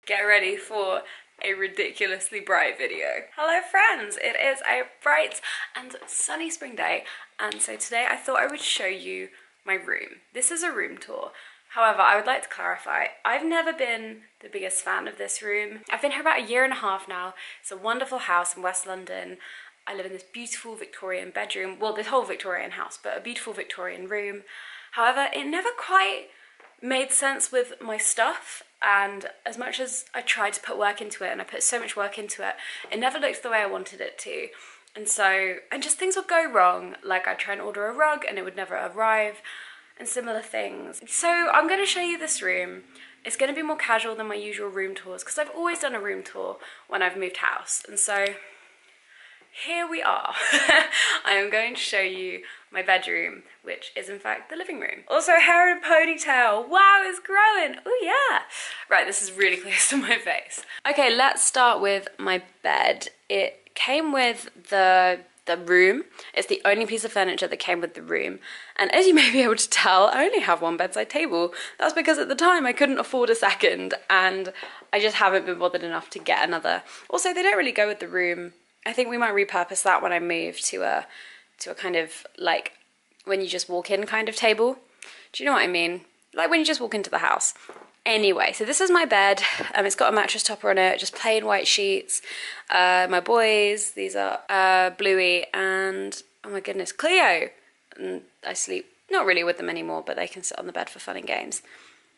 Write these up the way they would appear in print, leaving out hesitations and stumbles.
Get ready for a ridiculously bright video. Hello friends, it is a bright and sunny spring day, and so today I thought I would show you my room. This is a room tour. However, I would like to clarify, I've never been the biggest fan of this room. I've been here about 1.5 years now. It's a wonderful house in West London. I live in this beautiful Victorian bedroom. Well, this whole Victorian house, but a beautiful Victorian room. However, it never quite made sense with my stuff, and as much as I tried to put work into it, and I put so much work into it, it never looked the way I wanted it to. And just things would go wrong. Like I'd try and order a rug and it would never arrive, and similar things. So I'm going to show you this room. It's going to be more casual than my usual room tours because I've always done a room tour when I've moved house. And so here we are. I am going to show you my bedroom, which is in fact the living room. Also, hair in a ponytail. Wow, it's growing. Oh yeah. Right, this is really close to my face. Okay, let's start with my bed. It came with the room. It's the only piece of furniture that came with the room. And as you may be able to tell, I only have one bedside table. That's because at the time I couldn't afford a second, and I just haven't been bothered enough to get another. Also, they don't really go with the room. I think we might repurpose that when I move to a kind of like when you just walk in kind of table. Do you know what I mean? Like when you just walk into the house. Anyway, so this is my bed. It's got a mattress topper on it, just plain white sheets. My boys, these are Bluey and, oh my goodness, Cleo. And I sleep not really with them anymore, but they can sit on the bed for fun and games.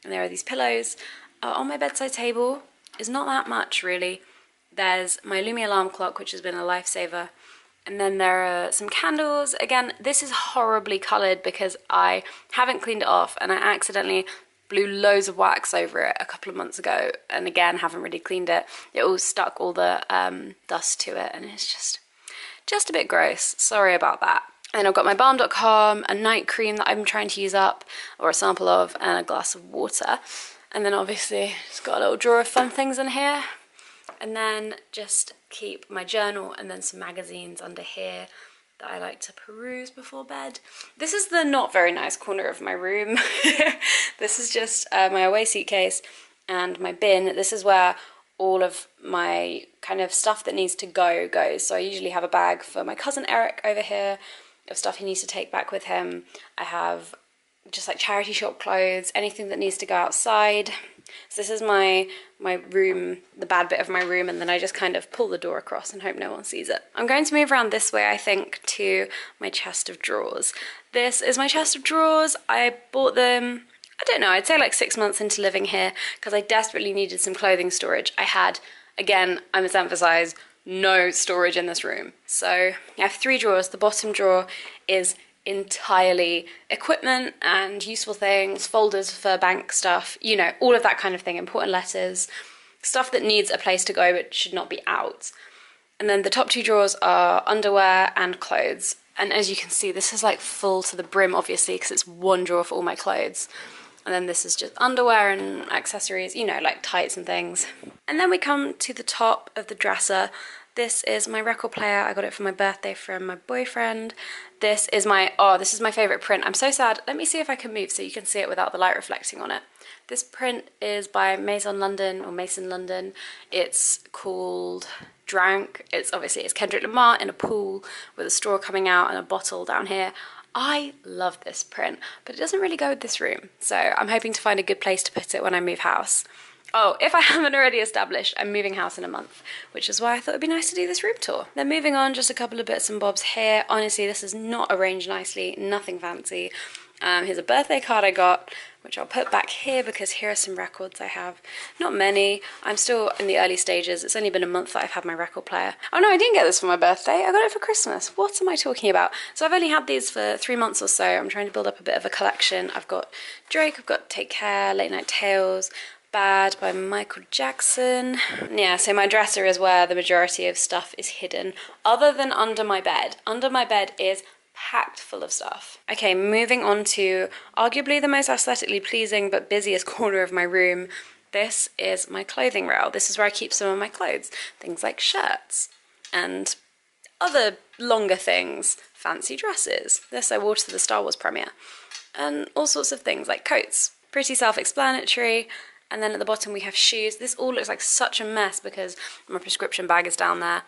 And there are these pillows. On my bedside table is not that much really. There's my Lumia alarm clock, which has been a lifesaver. And then there are some candles. Again, this is horribly coloured because I haven't cleaned it off and I accidentally blew loads of wax over it a couple of months ago, and again haven't really cleaned it. It all stuck all the dust to it, and it's just a bit gross. Sorry about that. And I've got my balm.com, a night cream that I'm trying to use up, or a sample of, and a glass of water. And then obviously it's got a little drawer of fun things in here. And then just keep my journal and then some magazines under here that I like to peruse before bed. This is the not very nice corner of my room. This is just my away suitcase and my bin. This is where all of my kind of stuff that needs to go goes. So I usually have a bag for my cousin Eric over here of stuff he needs to take back with him. I have just like charity shop clothes, anything that needs to go outside. So this is my room, the bad bit of my room, and then I just kind of pull the door across and hope no one sees it. I'm going to move around this way, I think, to my chest of drawers. This is my chest of drawers. I bought them, I don't know, I'd say like 6 months into living here because I desperately needed some clothing storage. I had, again, I must emphasize, no storage in this room. So I have 3 drawers. The bottom drawer is entirely equipment and useful things, folders for bank stuff, you know, all of that kind of thing, important letters, stuff that needs a place to go but should not be out. And then the top 2 drawers are underwear and clothes. And as you can see, this is like full to the brim, obviously, because it's one drawer for all my clothes. And then this is just underwear and accessories, you know, like tights and things. And then we come to the top of the dresser. This is my record player. I got it for my birthday from my boyfriend. This is my favorite print. I'm so sad. Let me see if I can move so you can see it without the light reflecting on it. This print is by Maison London. It's called Drank. It's Kendrick Lamar in a pool with a straw coming out and a bottle down here. I love this print, but it doesn't really go with this room. So I'm hoping to find a good place to put it when I move house. Oh, if I haven't already established, I'm moving house in a month, which is why I thought it'd be nice to do this room tour. Then moving on, just a couple of bits and bobs here. Honestly, this is not arranged nicely, nothing fancy. Here's a birthday card I got, which I'll put back here because here are some records I have. Not many. I'm still in the early stages. It's only been a month that I've had my record player. Oh no, I didn't get this for my birthday. I got it for Christmas. What am I talking about? So I've only had these for 3 months or so. I'm trying to build up a bit of a collection. I've got Drake, I've got Take Care, Late Night Tales, Bad by Michael Jackson. Yeah, so my dresser is where the majority of stuff is hidden, other than under my bed. Under my bed is packed full of stuff. Okay, moving on to arguably the most aesthetically pleasing but busiest corner of my room. This is my clothing rail. This is where I keep some of my clothes. Things like shirts and other longer things, fancy dresses. This I wore to the Star Wars premiere. And all sorts of things like coats. Pretty self-explanatory. And then at the bottom we have shoes. This all looks like such a mess because my prescription bag is down there.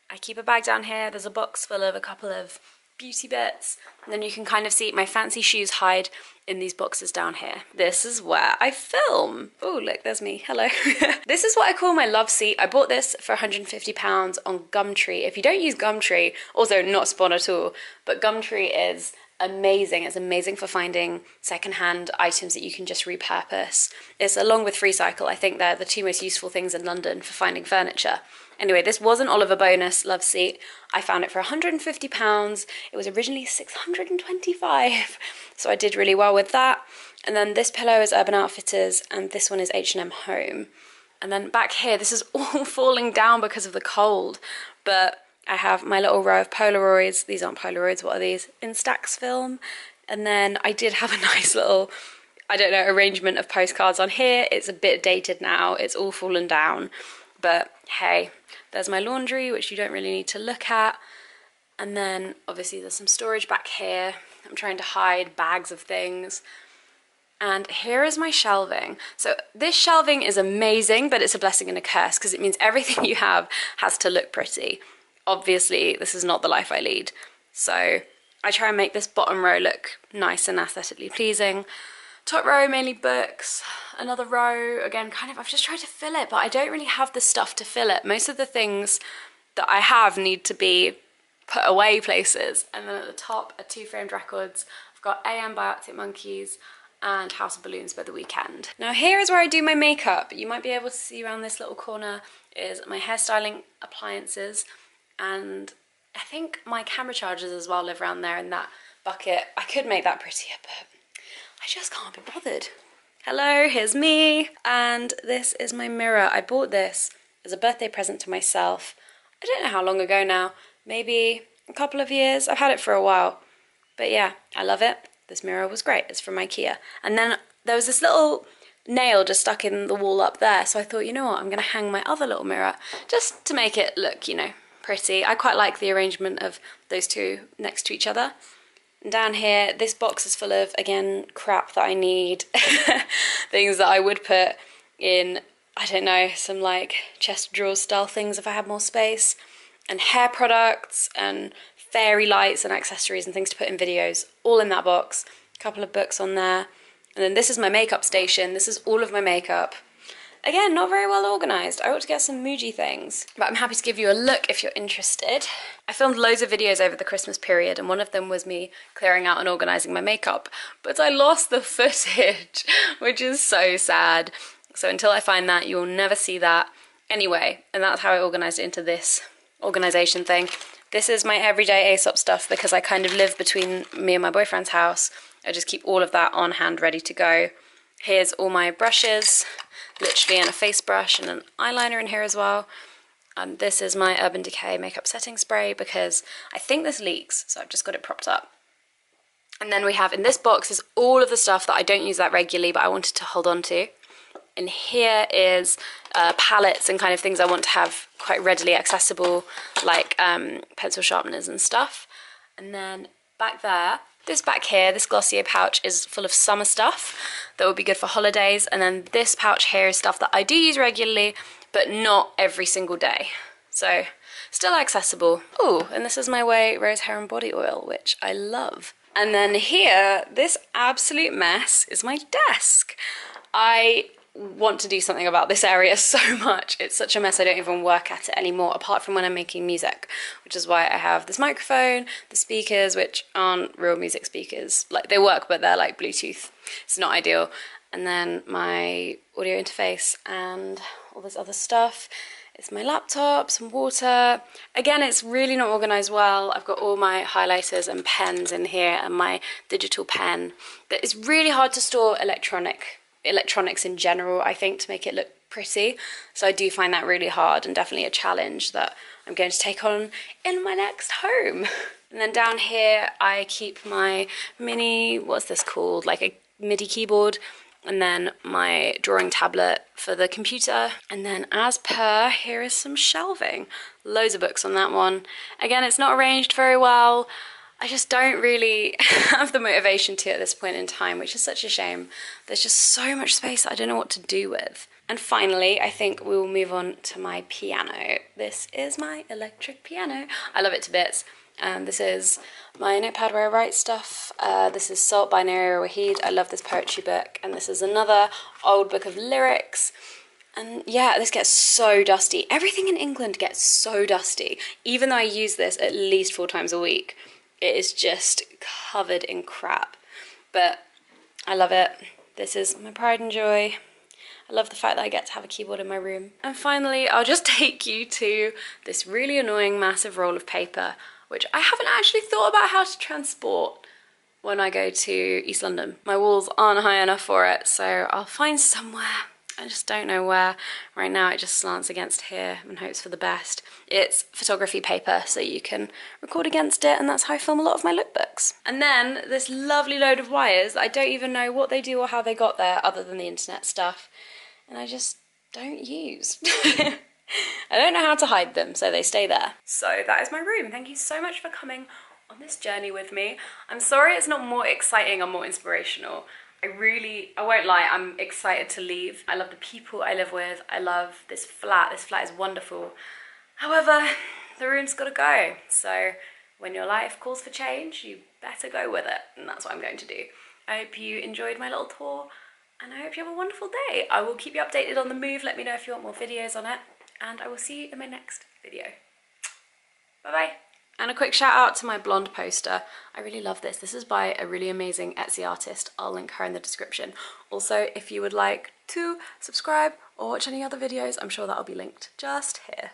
I keep a bag down here. There's a box full of a couple of beauty bits. And then you can kind of see my fancy shoes hide in these boxes down here. This is where I film. Oh, look, there's me. Hello. This is what I call my love seat. I bought this for £150 on Gumtree. If you don't use Gumtree, also not spawn at all, but Gumtree is amazing. It's amazing for finding secondhand items that you can just repurpose. It's along with FreeCycle. I think they're the two most useful things in London for finding furniture. Anyway, this was an Oliver bonus love seat. I found it for £150. It was originally £625, so I did really well with that. And then this pillow is Urban Outfitters, and this one is H&M Home. And then back here, this is all falling down because of the cold, but I have my little row of Polaroids. These aren't Polaroids, what are these? Instax film. And then I did have a nice little, I don't know, arrangement of postcards on here. It's a bit dated now, it's all fallen down, but hey, there's my laundry, which you don't really need to look at. And then obviously there's some storage back here. I'm trying to hide bags of things. And here is my shelving. So this shelving is amazing, but it's a blessing and a curse because it means everything you have has to look pretty. Obviously, this is not the life I lead. So I try and make this bottom row look nice and aesthetically pleasing. Top row, mainly books. Another row, again, kind of, I've just tried to fill it, but I don't really have the stuff to fill it. Most of the things that I have need to be put away places. And then at the top are 2 framed records. I've got AM by Arctic Monkeys and House of Balloons by The Weeknd. Now here is where I do my makeup. You might be able to see around this little corner is my hairstyling appliances. And I think my camera chargers as well live around there in that bucket. I could make that prettier, but I just can't be bothered. Hello, here's me. And this is my mirror. I bought this as a birthday present to myself. I don't know how long ago now, maybe a couple of years. I've had it for a while, but yeah, I love it. This mirror was great. It's from IKEA. And then there was this little nail just stuck in the wall up there. So I thought, you know what, I'm gonna hang my other little mirror just to make it look, you know, pretty. I quite like the arrangement of those two next to each other. And down here, this box is full of, again, crap that I need. Things that I would put in, I don't know, some like chest of drawers style things if I had more space. And hair products and fairy lights and accessories and things to put in videos, all in that box. A couple of books on there. And then this is my makeup station. This is all of my makeup. Again, not very well organised. I ought to get some Muji things, but I'm happy to give you a look if you're interested. I filmed loads of videos over the Christmas period, and one of them was me clearing out and organising my makeup, but I lost the footage, which is so sad. So until I find that, you'll never see that. Anyway, and that's how I organised it into this organisation thing. This is my everyday Aesop stuff because I kind of live between me and my boyfriend's house. I just keep all of that on hand ready to go. Here's all my brushes, literally, and a face brush and an eyeliner in here as well. This is my Urban Decay makeup setting spray because I think this leaks, so I've just got it propped up. And then we have in this box is all of the stuff that I don't use that regularly but I wanted to hold on to. And here is palettes and kind of things I want to have quite readily accessible, like pencil sharpeners and stuff. And then back there, this back here, this Glossier pouch is full of summer stuff that would be good for holidays. And then this pouch here is stuff that I do use regularly, but not every single day. So still accessible. Oh, and this is my Way Rose Hair and Body Oil, which I love. And then here, this absolute mess is my desk. I want to do something about this area so much. It's such a mess I don't even work at it anymore, apart from when I'm making music, which is why I have this microphone, the speakers, which aren't real music speakers. Like, they work, but they're like Bluetooth. It's not ideal. And then my audio interface and all this other stuff. It's my laptop, some water. Again, it's really not organised well. I've got all my highlighters and pens in here and my digital pen. But it's really hard to store electronics in general, I think, to make it look pretty. So I do find that really hard and definitely a challenge that I'm going to take on in my next home. And then down here, I keep my mini, what's this called? Like a MIDI keyboard. And then my drawing tablet for the computer. And then as per, here is some shelving. Loads of books on that one. Again, it's not arranged very well. I just don't really have the motivation to at this point in time, which is such a shame. There's just so much space that I don't know what to do with. And finally, I think we will move on to my piano. This is my electric piano. I love it to bits. This is my notepad where I write stuff. This is Salt by Naira Waheed. I love this poetry book. And this is another old book of lyrics. And yeah, this gets so dusty. Everything in England gets so dusty. Even though I use this at least 4 times a week, it is just covered in crap. But I love it. This is my pride and joy. I love the fact that I get to have a keyboard in my room. And finally, I'll just take you to this really annoying massive roll of paper, which I haven't actually thought about how to transport when I go to East London. My walls aren't high enough for it, so I'll find somewhere. I just don't know where. Right now it just slants against here and hopes for the best. It's photography paper, so you can record against it, and that's how I film a lot of my lookbooks. And then this lovely load of wires, I don't even know what they do or how they got there other than the internet stuff, and I just don't use. I don't know how to hide them, so they stay there. So that is my room. Thank you so much for coming on this journey with me. I'm sorry it's not more exciting or more inspirational. I won't lie, I'm excited to leave. I love the people I live with. I love this flat. This flat is wonderful. However, the room's gotta go. So when your life calls for change, you better go with it. And that's what I'm going to do. I hope you enjoyed my little tour, and I hope you have a wonderful day. I will keep you updated on the move. Let me know if you want more videos on it, and I will see you in my next video. Bye-bye. And a quick shout out to my blonde poster. I really love this. This is by a really amazing Etsy artist. I'll link her in the description. Also, if you would like to subscribe or watch any other videos, I'm sure that'll be linked just here.